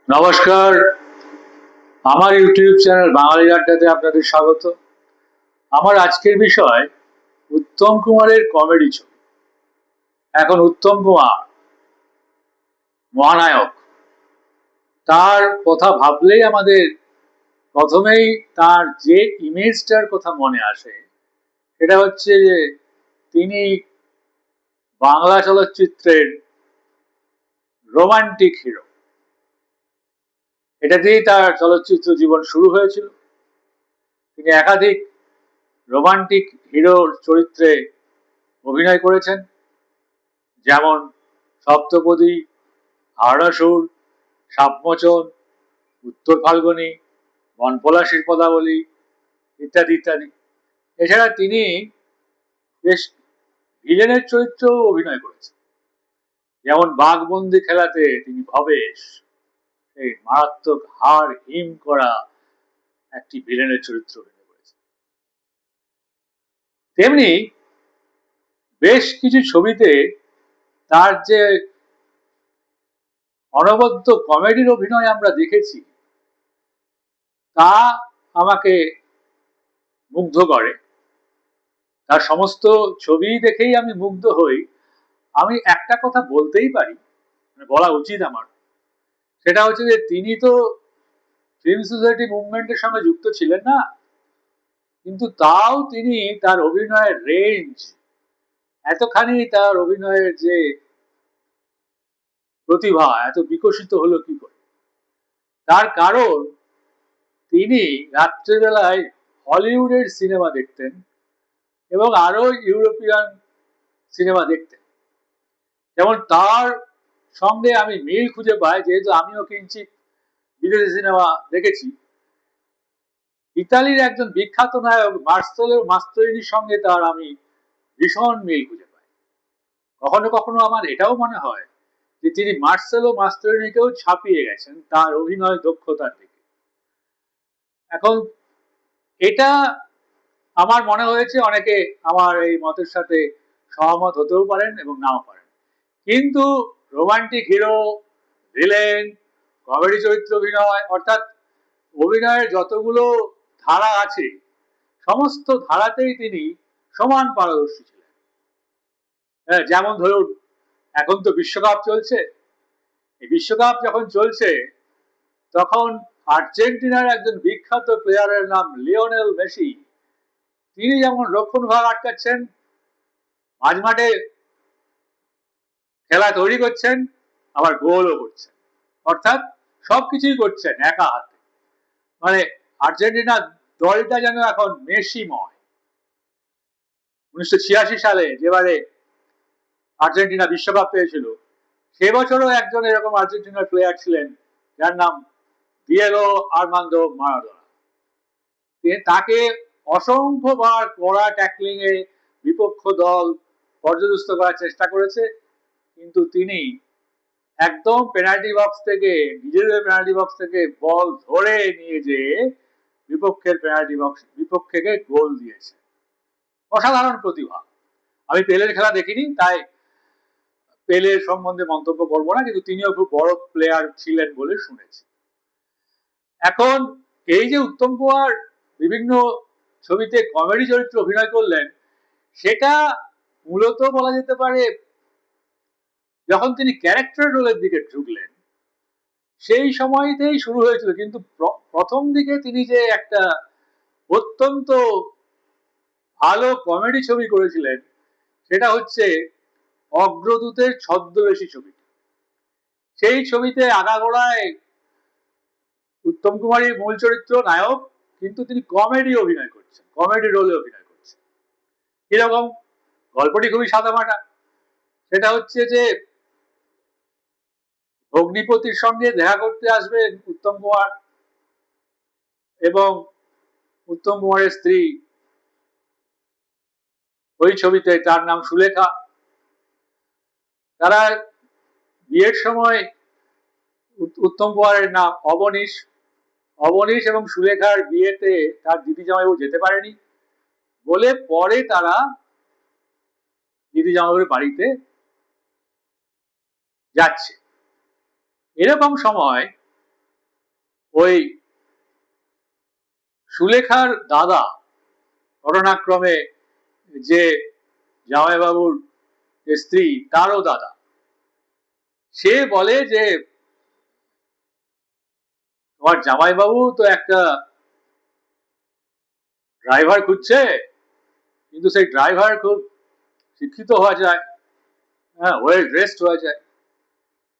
নমস্কার, আমার YouTube channel বাঙালি আড্ডাতে আপনাদের স্বাগত। আমার আজকের বিষয় উত্তম কুমারের কমেডি ছবি। এখন উত্তম কুমার মহানায়ক, তার কথা ভাবলেই আমাদের প্রথমেই তার যে ইমেজটার কথা মনে আসে সেটা হচ্ছে যে তিনি বাংলা চলচ্চিত্রের রোমান্টিক হিরো। এটা দিয়েই তার চলচ্চিত্র জীবন শুরু হয়েছিল। তিনি একাধিক রোমান্টিক হিরোর চরিত্রে অভিনয় করেছেন, যেমন সপ্তপদী, হাওড়াসুর, সাপমোচন, উত্তর ফাল্গুনী, বনপলাশির পদাবলী ইত্যাদি ইত্যাদি। এছাড়া তিনি বেশ ভিলেনের চরিত্রেও অভিনয় করেছেন, যেমন বাঘবন্দি খেলাতে তিনি ভবেশ, এই মারাত্মক হাড় হিম করা একটি ভিলেনের চরিত্র অভিনয় করেছেন। তেমনি বেশ কিছু ছবিতে তার যে অনবদ্য কমেডির অভিনয় আমরা দেখেছি তা আমাকে মুগ্ধ করে। তার সমস্ত ছবি দেখেই আমি মুগ্ধ হই। আমি একটা কথা বলতেই পারি, মানে বলা উচিত আমার, সেটা হচ্ছে যে তিনি তো ফিল্ম সোসাইটি মুভমেন্টের সঙ্গে যুক্ত ছিলেন না, কিন্তু তাও তিনি তার অভিনয়ের রেঞ্জ, এতখানি তার অভিনয়ের যে প্রতিভা এত বিকশিত হলো কি করে? তার কারণ তিনি রাত্রেবেলায় হলিউডের সিনেমা দেখতেন এবং আরো ইউরোপিয়ান সিনেমা দেখতেন। যেমন তার সঙ্গে আমি মিল খুঁজে পাই, যেহেতু আমিও কিঞ্চিত বিদেশি সিনেমা দেখেছি। ইতালির একজন বিখ্যাত নায়ক মার্সেলো মাস্ত্রোইনির সঙ্গে তার আমি ভীষণ মিল খুঁজে পাই। কখনো কখনো আমার এটাও মনে হয় যে তিনি মার্সেলো মাস্ত্রোইনিকেও ছাপিয়ে গেছেন তার অভিনয় দক্ষতার দিকে। এখন এটা আমার মনে হয়েছে, অনেকে আমার এই মতের সাথে সহমত হতেও পারেন এবং নাও পারেন, কিন্তু রোমান্টিক হিরো, ভিলেন, কমেডি চরিত্র অভিনয়, অর্থাৎ অভিনয়ের যতগুলো ধারা আছে সমস্ত ধারাতেই তিনি সমান পারদর্শী ছিলেন। হ্যাঁ, যেমন ধরুন এখন তো বিশ্বকাপ চলছে। এই বিশ্বকাপ যখন চলছে তখন আর্জেন্টিনার একজন বিখ্যাত প্লেয়ারের নাম লিওনেল মেসি, তিনি যেমন রক্ষণ ভাগ আটকাচ্ছেন, মাঝ মাঠে খেলা তৈরি করছেন, আবার গোলও করছেন, অর্থাৎ সবকিছুই করছেন একা হাতে। মানে আর্জেন্টিনা দলটা যেন এখন মেসিময়। 1986 সালে যেবারে আর্জেন্টিনা বিশ্বকাপ পেয়েছিল, সে বছরও একজন এরকম আর্জেন্টিনার প্লেয়ার ছিলেন যার নাম দিয়েগো আর্মান্দো মারাদোনা। তাকে অসংখ্যবার কড়া ট্যাকলিং এ বিপক্ষ দল পর্যদস্ত করার চেষ্টা করেছে, কিন্তু তিনি একদম পেনাল্টি বক্স থেকে, নিজেদের পেনাল্টি বক্স থেকে বল ধরে নিয়ে যেয়ে বিপক্ষের পেনাল্টি বক্স বিপক্ষকে গোল দিয়েছে। অসাধারণ প্রতিভা। আমি পেলের খেলা দেখিনি, তাই পেলের সম্বন্ধে মন্তব্য করবো না, কিন্তু তিনিও খুব বড় প্লেয়ার ছিলেন বলে শুনেছি। এখন এই যে উত্তম কুমার বিভিন্ন ছবিতে কমেডি চরিত্রে অভিনয় করলেন, সেটা মূলত বলা যেতে পারে যখন তিনি ক্যারেক্টার রোলের দিকে ঢুকলেন সেই সময়তেই শুরু হয়েছিল। কিন্তু প্রথম দিকে তিনি যে একটা অত্যন্ত ভালো কমেডি ছবি করেছিলেন সেটা হচ্ছে অগ্রদূতের ছদ্মবেশী ছবি। সেই ছবিতে আগাগোড়ায় উত্তম কুমারই মূল চরিত্র নায়ক, কিন্তু তিনি কমেডি অভিনয় করছেন, কমেডি রোলে অভিনয় করছেন। কিরকম? গল্পটি খুবই সাদামাটা। সেটা হচ্ছে যে অগ্নিপতির সঙ্গে দেখা করতে আসবেন উত্তম কুমার এবং উত্তম কুমারের স্ত্রী, ওই ছবিতে তার নাম সুলেখা। তারা বিয়ের সময় উত্তম কুমারের নাম অবনীশ। অবনীশ এবং সুলেখার বিয়েতে তার দিদি জামাইবাবু যেতে পারেনি বলে পরে তারা দিদি জামাইবাবুর বাড়িতে যাচ্ছে। এরকম সময় ওই সুলেখার দাদা ঘটনাক্রমে যে জামাইবাবুর যে স্ত্রী তারও দাদা, সে বলে যে তোমার জামাইবাবু তো একটা ড্রাইভার খুঁজছে, কিন্তু সেই ড্রাইভার খুব শিক্ষিত হওয়া যায়, হ্যাঁ, ওয়েল ড্রেসড হওয়া যায়।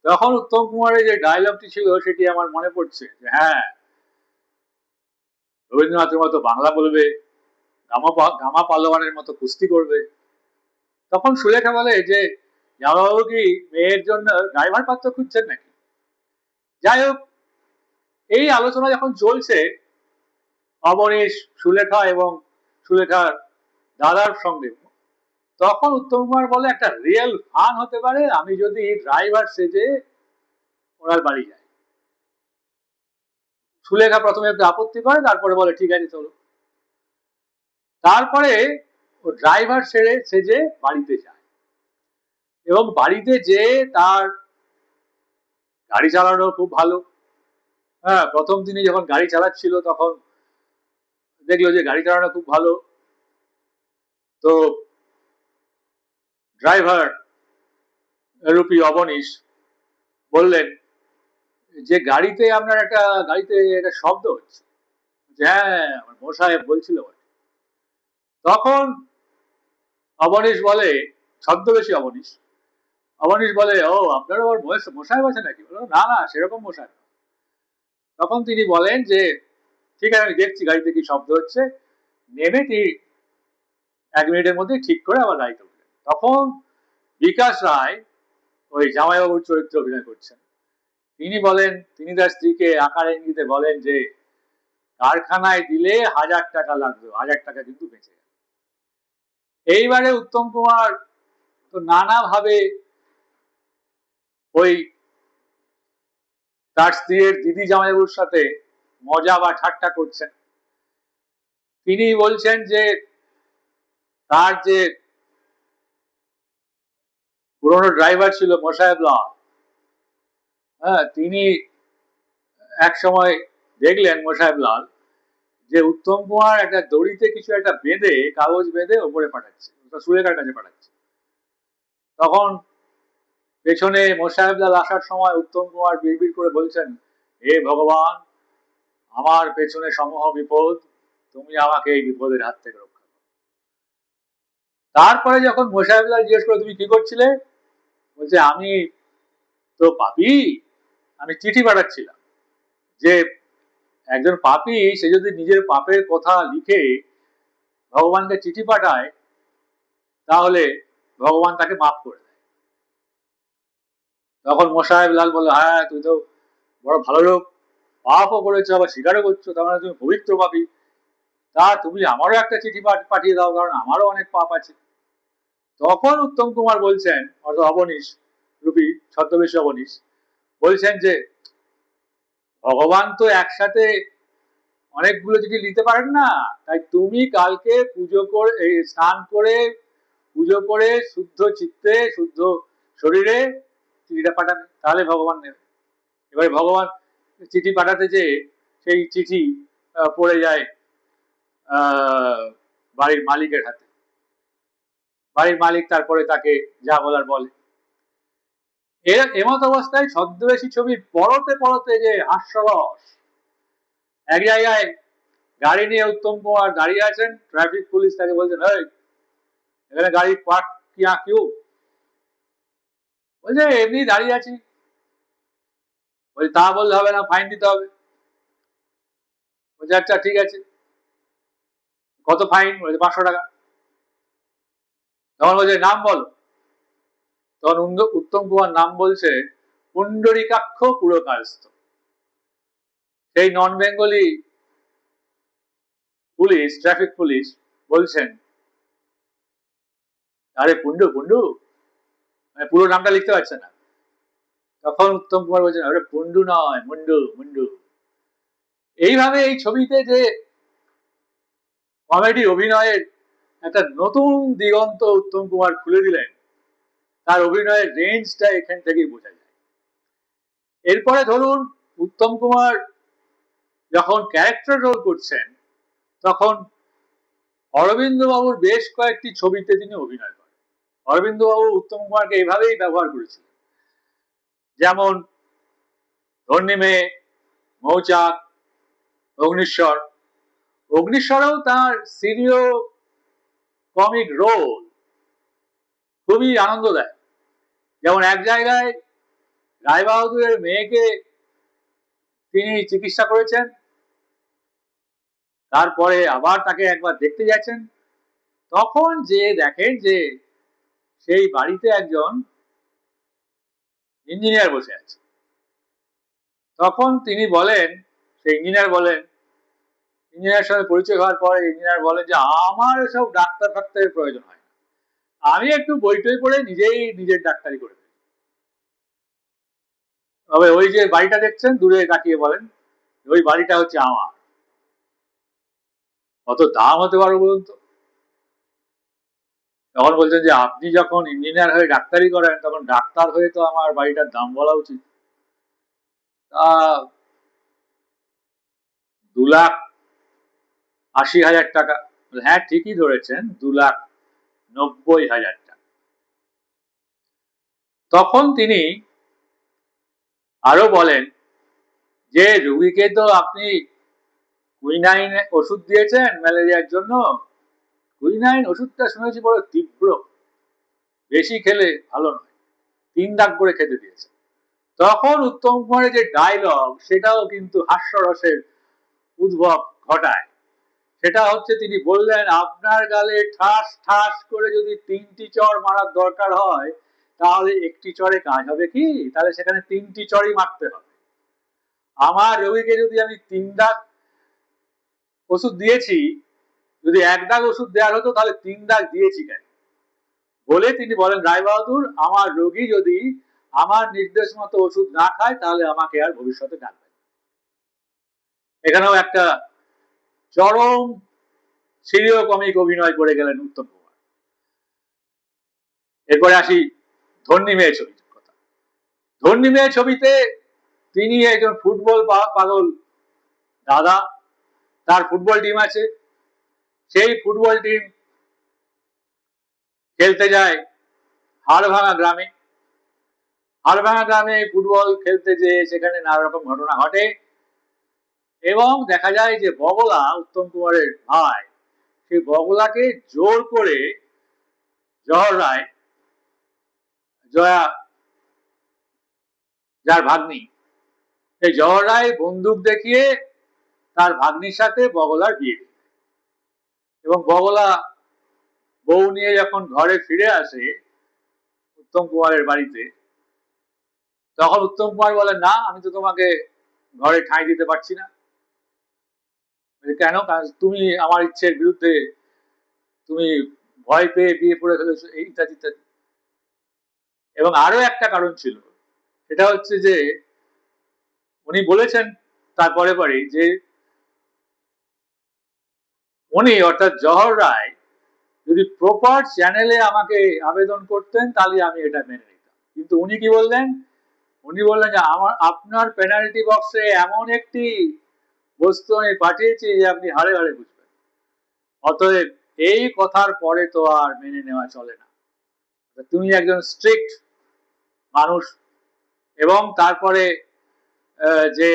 তখন উত্তম কুমারের যে ডায়লগটি ছিল সেটি আমার মনে পড়ছে যে হ্যাঁ, রবীন্দ্রনাথের মতো বাংলা বলবে, গামা পালোয়ানের মতো কুস্তি করবে। তখন সুলেখা বলে যে জামাইবাবু কি মেয়ের জন্য ড্রাইভার পাত্র খুঁজছেন নাকি? যাই হোক, এই আলোচনা যখন চলছে অবনীশ, সুলেখা এবং সুলেখার দাদার সঙ্গে, তখন উত্তম কুমার বলে একটা রিয়েল ফান হতে পারে আমি যদি ড্রাইভার সেজে ওনার বাড়ি যাই। সুলেখা প্রথমে একটু আপত্তি করে, তারপরে বলে ঠিক আছে চলো। তারপরে ও ড্রাইভার সেজে বাড়িতে যায় এবং বাড়িতে যে তার গাড়ি চালানো খুব ভালো। হ্যাঁ, প্রথম দিনে যখন গাড়ি চালাচ্ছিল তখন দেখলো যে গাড়ি চালানো খুব ভালো। তো ড্রাইভার রূপী অবনীশ বললেন যে গাড়িতে একটা শব্দ হচ্ছে। হ্যাঁ, আমার মশাই বলছিল। তখন অবনীশ বলে, ছদ্মবেশী অবনীশ, অবনীশ বলে ও আপনারও ওর মশাই আছে নাকি? না না, সেরকম মশাই। তখন তিনি বলেন যে ঠিক আছে, আমি দেখছি গাড়িতে কি শব্দ হচ্ছে। নেমে তিনি 1 মিনিটের মধ্যে ঠিক করে আবার গাড়িতে উঠলেন। তখন বিকাশ রায় ওই জামাইবাবুর চরিত্রে অভিনয় করছেন। তিনি বলেন, তিনি তার স্ত্রীকে আকার ইঙ্গিতে বলেন যে কারখানায় দিলে 1000 টাকা লাগবে, 1000 টাকা কিন্তু বেঁচে গেল। এইবারে উত্তম কুমার তো নানাভাবে ওই তার স্ত্রীর দিদি জামাইবাবুর সাথে মজা বা ঠাট্টা করছেন। তিনি বলছেন যে তার যে পুরনো ড্রাইভার ছিল মোশায়েব লাল, হ্যাঁ, তিনি এক সময় দেখলেন মোশায়েব লাল যে উত্তম কুমার একটা দড়িতে কিছু একটা বেঁধে, কাগজ বেঁধে ওপরে পাঠাচ্ছে, সুলেখার কাছে পাঠাচ্ছে। তখন পেছনে মোশায়েব লাল আসার সময় উত্তম কুমার বিড়বিড় করে বলছেন, হে ভগবান, আমার পেছনে সমূহ বিপদ, তুমি আমাকে এই বিপদের হাত থেকে রক্ষা করো। তারপরে যখন মোশায়েব লাল জিজ্ঞেস করে তুমি কি করছিলে, বলছে আমি তো পাপি, আমি চিঠি পাঠাচ্ছিলাম। যে একজন পাপি সে যদি নিজের পাপের কথা লিখে ভগবানকে চিঠি পাঠায় তাহলে ভগবান তাকে মাফ করে দেয়। তখন মোশায়েব লাল বলল, হ্যাঁ তুই তো বড় ভালো লোক, পাপও করেছো আবার স্বীকারও করছো, তার মানে তুমি পবিত্র পাপি। তা তুমি আমারও একটা চিঠি পাঠিয়ে দাও, কারণ আমারও অনেক পাপ আছে। তখন উত্তম কুমার বলছেন, অর্থাৎ অবনীশ রূপী ছদ্মবেশী অবনীশ বলছেন যে ভগবান তো একসাথে অনেকগুলো চিঠি নিতে পারেন না, তাই তুমি কালকে পুজো করে স্নান করে পুজো করে শুদ্ধ চিত্তে শুদ্ধ শরীরে চিঠিটা পাঠাবে, তাহলে ভগবান নেবে। এবারে ভগবান চিঠি পাঠাতে যেয়ে সেই চিঠি পড়ে যায় বাড়ির মালিকের হাতে। বাড়ির মালিক তারপরে তাকে যা বলার বলে। এমত অবস্থায় ছদ্মবেশী ছবির পরতে পরতে যে হাস্যরস, এক জায়গায় গাড়ি নিয়ে উত্তম কুমার দাঁড়িয়ে আছেন, ট্রাফিক পুলিশ তাকে বলছেন, এখানে গাড়ি পার্ক কিয়া কিউ? বলছে এমনি দাঁড়িয়ে আছি। বলছে তা বললে হবে না, ফাইন দিতে হবে। বলছে আচ্ছা ঠিক আছে, কত ফাইন? বলছে 500 টাকা। তখন বলছে নাম বলো। তখন উত্তম কুমার নাম বলছে পুণ্ডরীকাক্ষ পুরকায়স্থ। সেই নন বেঙ্গলি পুলিশ, ট্রাফিক পুলিশ বলছেন, আরে পুন্ডু পুন্ডু, মানে পুরো নামটা লিখতে পারছে না। তখন উত্তম কুমার বলছেন, আরে পুন্ডু নয়, মুন্ডু মুন্ডু। এইভাবে এই ছবিতে যে কমেডি অভিনয়ের একটা নতুন দিগন্ত উত্তম কুমার খুলে দিলেন, তার অভিনয়ের রেঞ্জটা এখান থেকেই বোঝা যায়। এরপরে ধরুন উত্তম কুমার যখন ক্যারেক্টার রোল করছেন তখন অরবিন্দ বাবুর বেশ কয়েকটি ছবিতে তিনি অভিনয় করেন। অরবিন্দ বাবু উত্তম কুমারকে এইভাবেই ব্যবহার করেছিলেন, যেমন ধন্যী মেয়ে, মৌচাক, অগ্নিশ্বর। অগ্নিশ্বরেও তার সিরিয় কমিক রোল খুবই আনন্দ দেয়। যেমন এক জায়গায় রায় বাহাদুরের মেয়েকে তিনি চিকিৎসা করেছেন, তারপরে আবার তাকে একবার দেখতে যাচ্ছেন, তখন যে দেখেন যে সেই বাড়িতে একজন ইঞ্জিনিয়ার বসে আছে। তখন তিনি বলেন, সেই ইঞ্জিনিয়ার বলেন, ইঞ্জিনিয়ার সাথে পরিচয় হওয়ার পরে ইঞ্জিনিয়ার বলেন যে আমার এসব ডাক্তার ফাক্তারের প্রয়োজন হয় না, আমি একটু বই টই পড়ে নিজেই নিজের ডাক্তারি করে ফেলি। তবে ওই যে বাড়িটা দেখছেন দূরে তাকিয়ে বলেন, ওই বাড়িটা হচ্ছে আমার। কত দাম হতে পারো বলুন তো? তখন বলছেন যে আপনি যখন ইঞ্জিনিয়ার হয়ে ডাক্তারি করেন তখন ডাক্তার হয়ে তো আমার বাড়িটার দাম বলা উচিত। তা 2,80,000 টাকা। হ্যাঁ ঠিকই ধরেছেন, 2,90,000 টাকা। তখন তিনি আরো বলেন যে রুগীকে তো আপনি কুইনাইন ওষুধ দিয়েছেন ম্যালেরিয়ার জন্য, কুইনাইন ওষুধটা শুনেছি বড় তীব্র, বেশি খেলে ভালো নয়, 3 দাগ করে খেতে দিয়েছে। তখন উত্তম কুমারের যে ডায়লগ সেটাও কিন্তু হাস্যরসের উদ্ভব ঘটায়। সেটা হচ্ছে তিনি বললেন, আপনার গালে ঠাস ঠাস করে যদি 3টি চড় মারার দরকার হয় তাহলে একটি চড়ে কাজ হবে কি? তাহলে সেখানে 3টি চড়ই মারতে হবে। আমার রোগীকে যদি আমি 3 দাগ ওষুধ দিয়েছি, যদি 1 দাগ ওষুধ দেওয়ার হতো তাহলে 3 দাগ দিয়েছি কেন? বলে তিনি বলেন, রায় বাহাদুর আমার রোগী যদি আমার নির্দেশ মতো ওষুধ না খায় তাহলে আমাকে আর ভবিষ্যতে ডাকবে। এখানেও একটা চরম সিরিয় কমিক অভিনয় করে গেলেন উত্তম কুমার। এরপরে আসি ধন্যী মেয়ে ছবির কথা। ধন্যী মেয়ে ছবিতে তিনি একজন ফুটবল পাগল দাদা, তার ফুটবল টিম আছে, সেই ফুটবল টিম খেলতে যায় হাড়ভাঙা গ্রামে। হাড়ভাঙা গ্রামে ফুটবল খেলতে যেয়ে সেখানে নানা রকম ঘটনা ঘটে এবং দেখা যায় যে বগলা, উত্তম কুমারের ভাই, সেই বগলাকে জোর করে জহর রায়, জয়া যার ভাগ্নি, সেই জহর রায় বন্দুক দেখিয়ে তার ভাগ্নির সাথে বগলার বিয়ে দেয়। এবং বগলা বউ নিয়ে যখন ঘরে ফিরে আসে উত্তম কুমারের বাড়িতে, তখন উত্তম কুমার বলেন, না আমি তো তোমাকে ঘরে ঠাঁই দিতে পারছি না। কেন? কারণ তুমি আমার ইচ্ছের বিরুদ্ধে, তুমি ভয় পেয়ে বিয়ে করে ফেলেছো, এই ইত্যাদি ইত্যাদি। এবং আরো একটা কারণ ছিল, সেটা হচ্ছে যে উনি বলেছেন তারপরে পরে যে উনি অর্থাৎ জহর রায় যদি প্রপার চ্যানেলে আমাকে আবেদন করতেন তাহলে আমি এটা মেনে নিতাম। কিন্তু উনি কি বললেন? উনি বললেন যে আপনার পেনাল্টি বক্সে এমন একটি বস্তু আমি পাঠিয়েছি যে আপনি হাড়ে হাড়ে বুঝবেন। অতএব এই কথার পরে তো আর মেনে নেওয়া চলে না। তুমি একজন স্ট্রিক্ট মানুষ। এবং তারপরে যে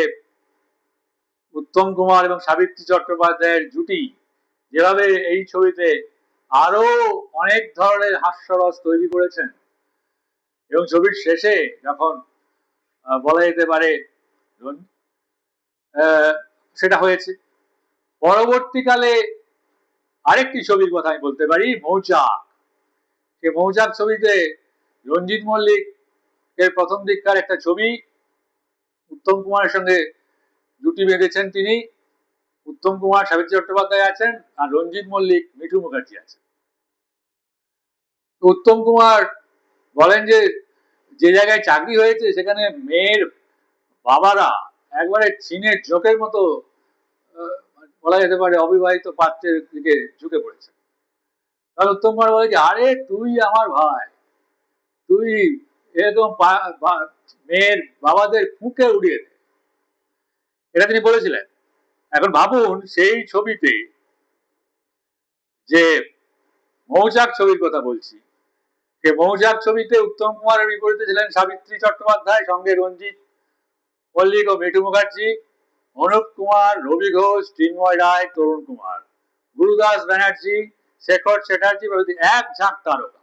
উত্তম কুমার এবং সাবিত্রী চট্টোপাধ্যায়ের জুটি যেভাবে এই ছবিতে আরো অনেক ধরনের হাস্যরস তৈরি করেছেন, এবং ছবির শেষে যখন বলা যেতে পারে সেটা হয়েছে। পরবর্তীকালে আরেকটি ছবির কথা আমি বলতে পারি, মৌচাক। সে মৌচাক ছবিতে রঞ্জিত মল্লিক এর প্রথম দিককার একটা ছবি, উত্তম কুমারের সঙ্গে জুটি বেঁধেছেন তিনি। উত্তম কুমার, সাবিত্রী চট্টোপাধ্যায় আছেন, আর রঞ্জিত মল্লিক, মিঠু মুখার্জি আছেন। উত্তম কুমার বলেন যে যে জায়গায় চাকরি হয়েছে সেখানে মেয়ের বাবারা একবারে চীনের জোকের মতো বলা যেতে পারে অবিবাহিত পাত্রের দিকে ঝুঁকে পড়েছে। তাহলে উত্তম কুমার বলে যে আরে তুই আমার ভাই, তুই এরকম মেয়ের বাবাদের ফুঁকে উড়িয়ে দে, এটা তিনি বলেছিলেন। এখন ভাবুন সেই ছবিতে, যে মৌচাক ছবির কথা বলছি, সে মৌচাক ছবিতে উত্তম কুমারের বিপরীতে ছিলেন সাবিত্রী চট্টোপাধ্যায়, সঙ্গে রঞ্জিত মল্লিক ও মিঠু মুখার্জি, অনুপ কুমার, রবি ঘোষ, চিন্ময় রায়, তরুণ কুমার, গুরুদাস ব্যানার্জি, শেখর চ্যাটার্জি প্রভৃতি এক ঝাঁক তারকা।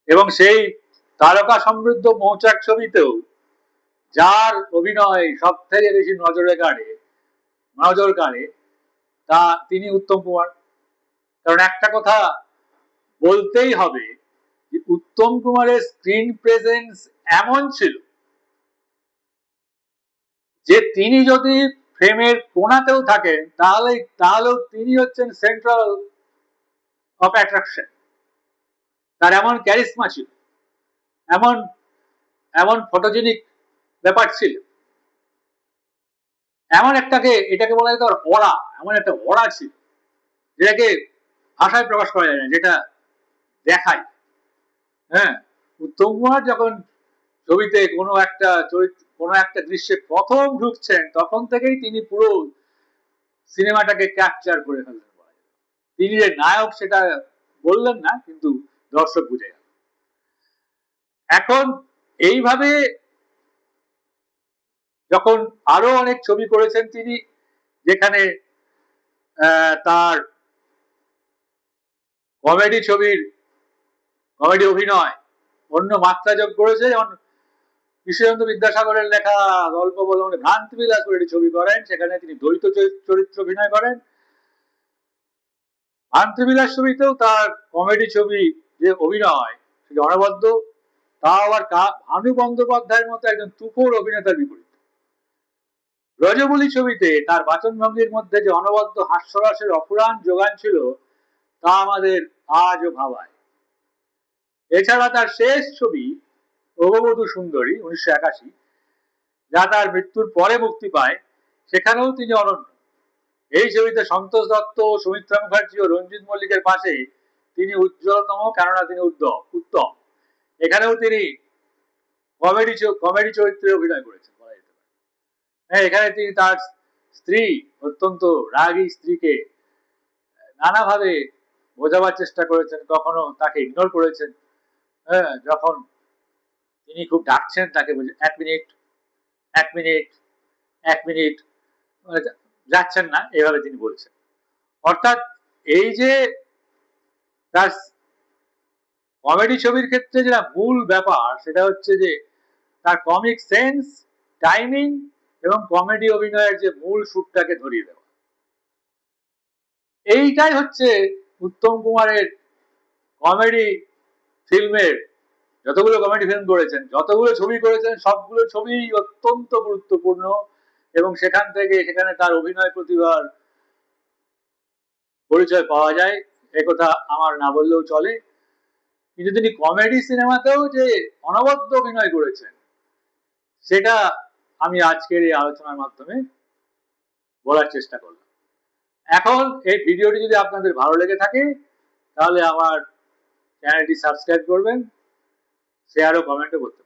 এবং সেই তারকা সমৃদ্ধ মৌচাক ছবিতেও যার অভিনয় সব থেকে বেশি নজর কাড়ে তা তিনি উত্তম কুমার। কারণ একটা কথা বলতেই হবে যে উত্তম কুমারের স্ক্রিন প্রেজেন্স এমন ছিল যে তিনি যদি ফ্রেমের কোনাতেও থাকেন তাহলেও তিনি হচ্ছেন সেন্ট্রাল অফ অ্যাট্রাকশন। তার এমন ক্যারিসমা ছিল, এমন এমন ফটোজেনিক ব্যাপার ছিল, এটাকে বলা যেত অরা, এমন একটা অরা ছিল যেটাকে ভাষায় প্রকাশ করা যায় না, যেটা দেখায়। হ্যাঁ, উত্তম কুমার যখন ছবিতে কোনো একটা দৃশ্যে প্রথম ঢুকছেন তখন থেকেই তিনি পুরো সিনেমাটাকে ক্যাপচার করে ফেললেন। তিনি যে নায়ক সেটা বললেন না, কিন্তু দর্শক বুঝে গেল। এখন এইভাবে যখন আরো অনেক ছবি করেছেন তিনি, যেখানে তার কমেডি অভিনয় অন্য মাত্রা যোগ করেছে, যেমন কৃষ্ণচন্দ্র বিদ্যাসাগরের লেখা গল্প বলতে ভ্রান্তিবিলাস বলে একটি ছবি করেন, সেখানে তিনি দ্বৈত চরিত্র অভিনয় করেন। ভ্রান্তিবিলাস ছবিতেও তার কমেডি ছবি যে অভিনয় সেটা অনবদ্য, তাও আবার ভানু বন্দ্যোপাধ্যায়ের মতো একজন তুখোড় অভিনেতার বিপরীত। রজবলি ছবিতে তার বাচনভঙ্গির মধ্যে যে অনবদ্য হাস্যরসের অফুরান যোগান ছিল তা আমাদের আজও ভাবায়। এছাড়া তার শেষ ছবি প্রভবধূ সুন্দরী 1981, যা তার মৃত্যুর পরে মুক্তি পায়, সেখানেও তিনি অনন্য। এই ছবিতে সন্তোষ দত্ত, সুমিত্রা মুখার্জি ও রঞ্জিত মল্লিকের পাশে তিনি উজ্জ্বলতম, কেননা তিনি উত্তম। এখানেও তিনি কমেডি চরিত্রে অভিনয় করেছেন বলা যেতে পারে। হ্যাঁ, এখানে তিনি তার স্ত্রী, অত্যন্ত রাগী স্ত্রীকে নানাভাবে বোঝাবার চেষ্টা করেছেন, কখনো তাকে ইগনোর করেছেন। হ্যাঁ, যখন তিনি খুব ডাকছেন তাকে এক মিনিট, এক মিনিট, এক মিনিট, যাচ্ছেন না, এভাবে তিনি বলছেন। অর্থাৎ এই যে তার কমেডি ছবির ক্ষেত্রে যেটা মূল ব্যাপার, সেটা হচ্ছে যে তার কমিক সেন্স, টাইমিং এবং কমেডি অভিনয়ের যে মূল সুরটাকে ধরিয়ে দেওয়া। এইটাই হচ্ছে উত্তম কুমারের কমেডি ফিল্মের, যতগুলো কমেডি ফিল্ম করেছেন, যতগুলো ছবি করেছেন, সবগুলো ছবি অত্যন্ত গুরুত্বপূর্ণ। এবং সেখানে তার অভিনয় প্রতিভার পরিচয় পাওয়া যায়, একথা আমার না বললেও চলে। কিন্তু তিনি কমেডি সিনেমাতেও যে অনবদ্য অভিনয় করেছেন সেটা আমি আজকের এই আলোচনার মাধ্যমে বলার চেষ্টা করলাম। এখন এই ভিডিওটি যদি আপনাদের ভালো লেগে থাকে তাহলে আমার চ্যানেলটি সাবস্ক্রাইব করবেন, শেয়ার ও কমেন্টও করতে পারেন।